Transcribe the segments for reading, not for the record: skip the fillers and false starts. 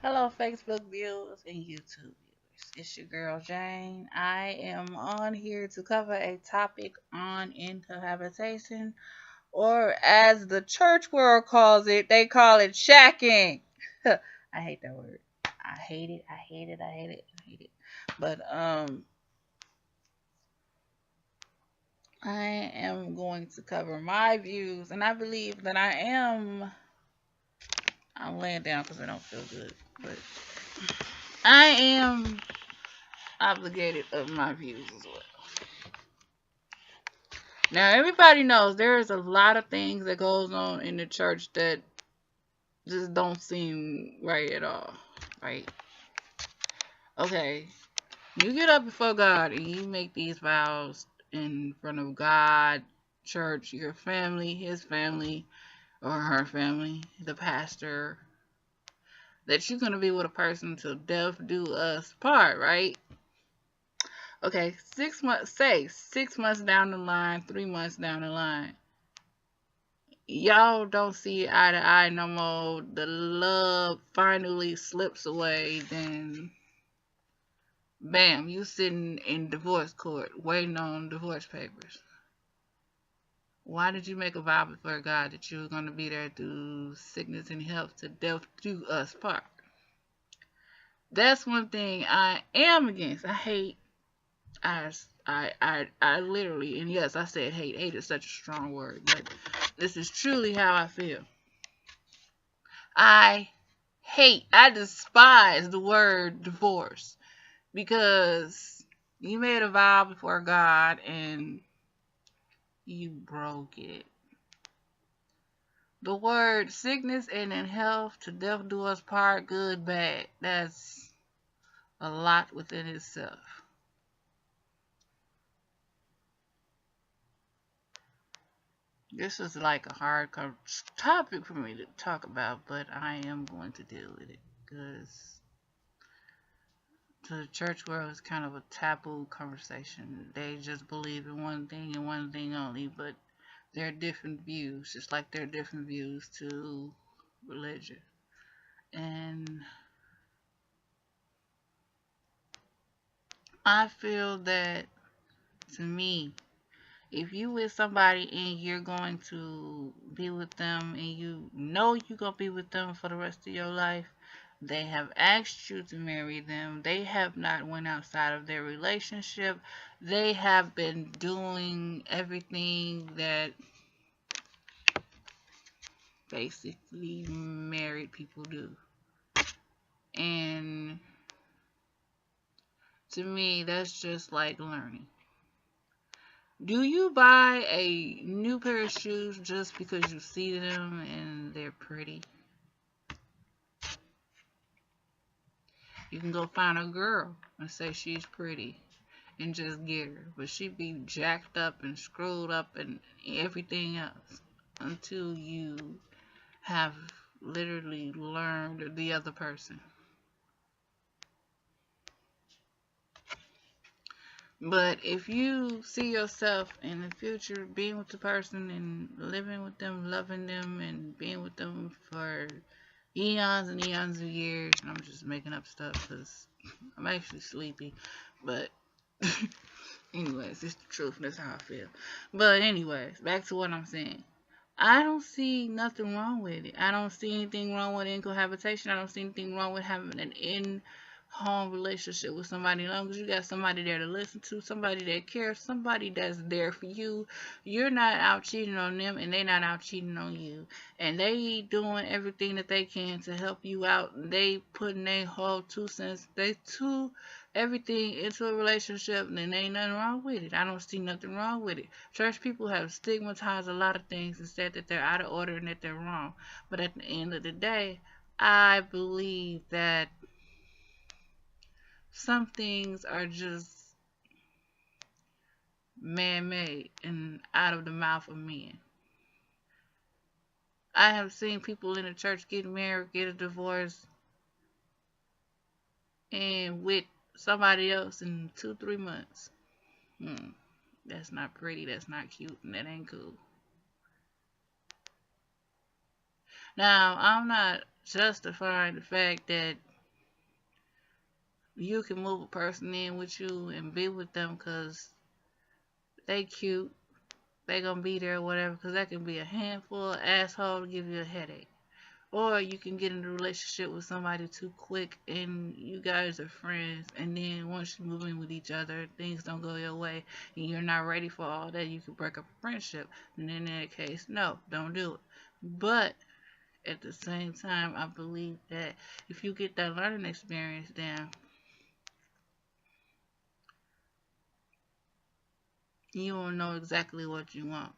Hello, Facebook viewers and YouTube viewers. It's your girl Jane. I am on here to cover a topic on incohabitation, or as the church world calls it, they call it shacking. I hate that word. I hate it. I hate it. I hate it. I hate it. But I am going to cover my views, and I believe that I'm laying down because I don't feel good, but I am obligated of my views as well. Now everybody knows there is a lot of things that goes on in the church that just don't seem right at all. Right? Okay. You get up before God and you make these vows in front of God, church, your family, his family, or her family, the pastor, that you're gonna be with a person till death do us part, right? Okay, 6 months, say 6 months down the line, 3 months down the line, y'all don't see eye to eye no more. The love finally slips away. Then, bam, you sitting in divorce court waiting on divorce papers. Why did you make a vow before God that you were going to be there through sickness and health to death do us part? That's one thing I am against. I hate. I literally, and yes, I said hate. Hate is such a strong word, but this is truly how I feel. I I despise the word divorce because you made a vow before God and you broke it. The word sickness and in health to death do us part, good, bad. That's a lot within itself. This is like a hard topic for me to talk about, but I am going to deal with it because to the church world is kind of a taboo conversation. They just believe in one thing and one thing only, but there are different views, just like there are different views to religion. And I feel that, to me, if you with somebody and you're going to be with them and you know you're going to be with them for the rest of your life, they have asked you to marry them. They have not went outside of their relationship. They have been doing everything that basically married people do. And to me, that's just like learning. Do you buy a new pair of shoes just because you see them and they're pretty? You can go find a girl and say she's pretty and just get her, but she be jacked up and screwed up and everything else until you have literally learned the other person. But if you see yourself in the future being with the person and living with them, loving them, and being with them for eons and eons of years, and I'm just making up stuff because I'm actually sleepy, but anyways, it's the truth, and that's how I feel. But anyways, back to what I'm saying. I don't see nothing wrong with it. I don't see anything wrong with incohabitation. I don't see anything wrong with having an in-home relationship with somebody. As long as you got somebody there to listen to, somebody that cares, somebody that's there for you. You're not out cheating on them, and they're not out cheating on you. And they doing everything that they can to help you out. They putting their whole 2 cents, everything into a relationship, and there ain't nothing wrong with it. I don't see nothing wrong with it. Church people have stigmatized a lot of things and said that they're out of order and that they're wrong. But at the end of the day, I believe that some things are just man-made and out of the mouth of men. I have seen people in the church get married, get a divorce, and with somebody else in 2, 3 months. That's not pretty, that's not cute, and that ain't cool. Now, I'm not justifying the fact that You can move a person in with you and be with them because they cute. They gonna be there or whatever, because that can be a handful of asshole to give you a headache. Or you can get in a relationship with somebody too quick and you guys are friends, and then once you move in with each other, things don't go your way and you're not ready for all that, you can break up a friendship. And in that case, no, don't do it. But at the same time, I believe that if you get that learning experience, then you will know exactly what you want.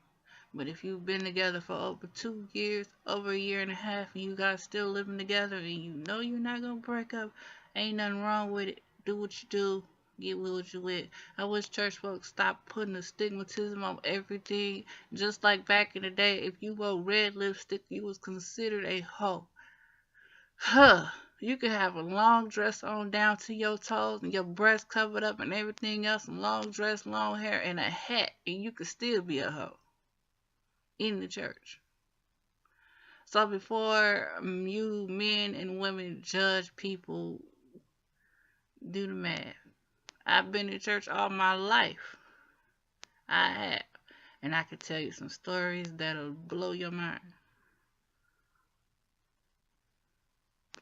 But if you've been together for over 2 years, over a year and a half, and you guys still living together, and you know you're not gonna break up, ain't nothing wrong with it. Do what you do. Get with what you with. I wish church folks stop putting the stigmatism on everything. Just like back in the day, if you wore red lipstick, you was considered a hoe. Huh. You could have a long dress on down to your toes and your breasts covered up and everything else, and long dress, long hair, and a hat, and you could still be a hoe in the church. So before you men and women judge people, do the math. I've been in church all my life. I have. And I could tell you some stories that'll blow your mind.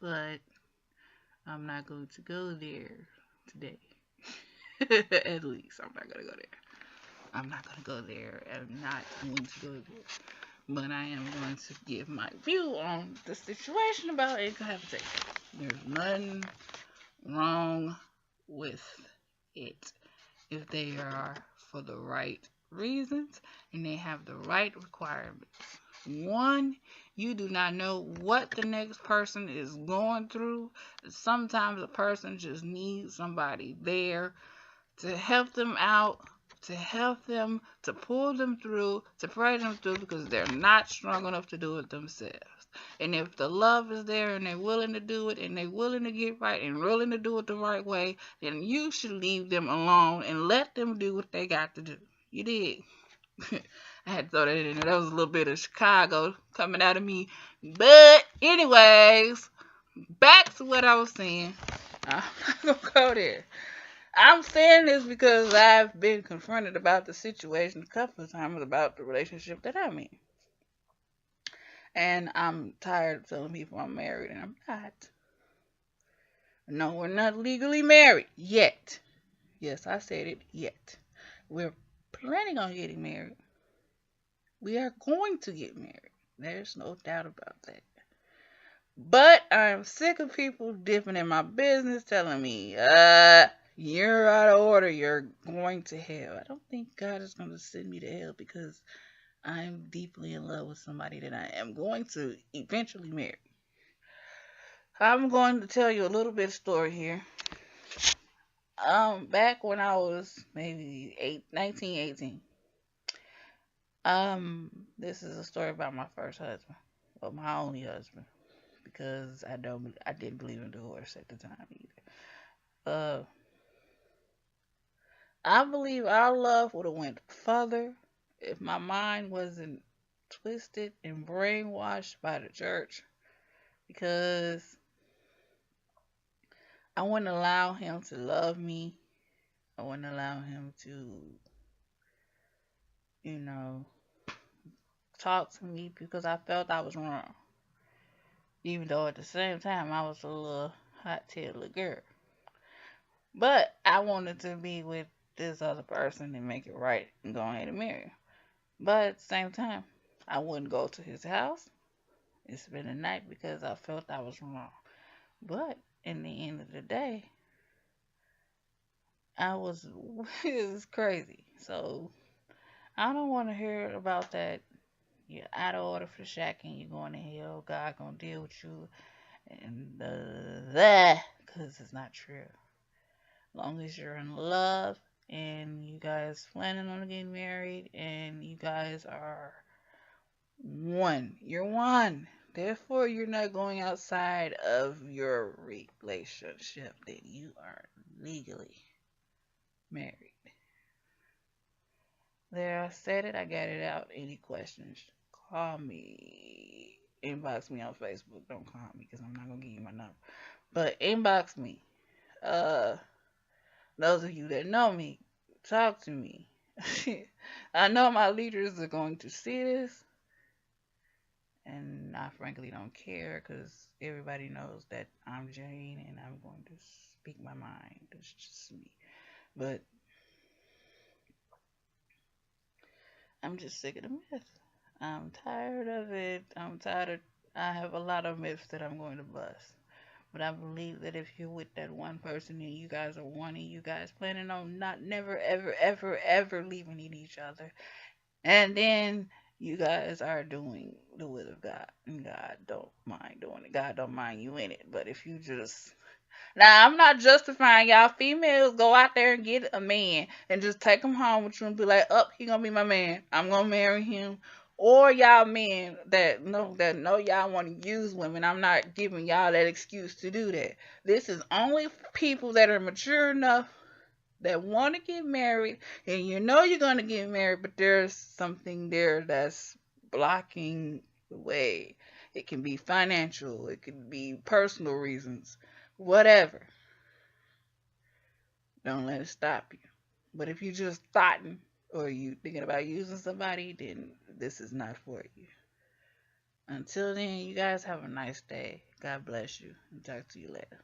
But I'm not going to go there today. At least I'm not going to go there. I'm not going to go there. I'm not going to go there. But I am going to give my view on the situation about incohabitation. There's nothing wrong with it if they are for the right reasons and they have the right requirements. One, you do not know what the next person is going through. Sometimes a person just needs somebody there to help them out, to help them, to pull them through, to pray them through, because they're not strong enough to do it themselves. And if the love is there and they're willing to do it and they're willing to get right and willing to do it the right way, then you should leave them alone and let them do what they got to do. You did. I had to throw that in there. That was a little bit of Chicago coming out of me. But anyways, back to what I was saying. I'm not gonna go there. I'm saying this because I've been confronted about the situation a couple of times about the relationship that I'm in. And I'm tired of telling people I'm married, and I'm not. No, we're not legally married yet. Yes, I said it, yet. We're planning on getting married. We are going to get married. There's no doubt about that. But I'm sick of people dipping in my business telling me, you're out of order. You're going to hell. I don't think God is going to send me to hell because I'm deeply in love with somebody that I am going to eventually marry. I'm going to tell you a little bit of story here. Back when I was maybe 19, 18. This is a story about my first husband. Well, my only husband. Because I didn't believe in divorce at the time either. Uh, I believe our love would have went further if my mind wasn't twisted and brainwashed by the church, because I wouldn't allow him to love me. I wouldn't allow him to, you know, talk to me because I felt I was wrong. Even though at the same time I was a little hot-tailed little girl. But I wanted to be with this other person and make it right and go ahead and marry him. But at the same time, I wouldn't go to his house and spend the night because I felt I was wrong. But in the end of the day, I was it was crazy. So I don't want to hear about that. You're out of order for shacking. You're going to hell. God gonna deal with you, and that because it's not true. As long as you're in love and you guys planning on getting married and you guys are one, you're one. Therefore, you're not going outside of your relationship. That you are legally married. There, I said it. I got it out. Any questions? Call me. Inbox me on Facebook. Don't call me because I'm not gonna give you my number. But inbox me. Uh, those of you that know me, talk to me. I know my leaders are going to see this, and I frankly don't care because everybody knows that I'm Jane and I'm going to speak my mind. It's just me. But I'm just sick of the myth. I'm tired of it. I'm tired of. I have a lot of myths that I'm going to bust. But I believe that if you're with that one person and you guys are one and you guys planning on not never ever ever ever leaving each other, and then you guys are doing the will of God, and God don't mind doing it. God don't mind you in it. But if you just now, I'm not justifying y'all females go out there and get a man and just take him home with you and be like, "Up, he gonna be my man. I'm gonna marry him." Or y'all men that know y'all want to use women. I'm not giving y'all that excuse to do that. This is only people that are mature enough that want to get married, and you know you're gonna get married, but there's something there that's blocking the way. It can be financial, it can be personal reasons, whatever. Don't let it stop you. But if you just thoughting or you thinking about using somebody, then this is not for you. Until then, you guys have a nice day. God bless you, and talk to you later.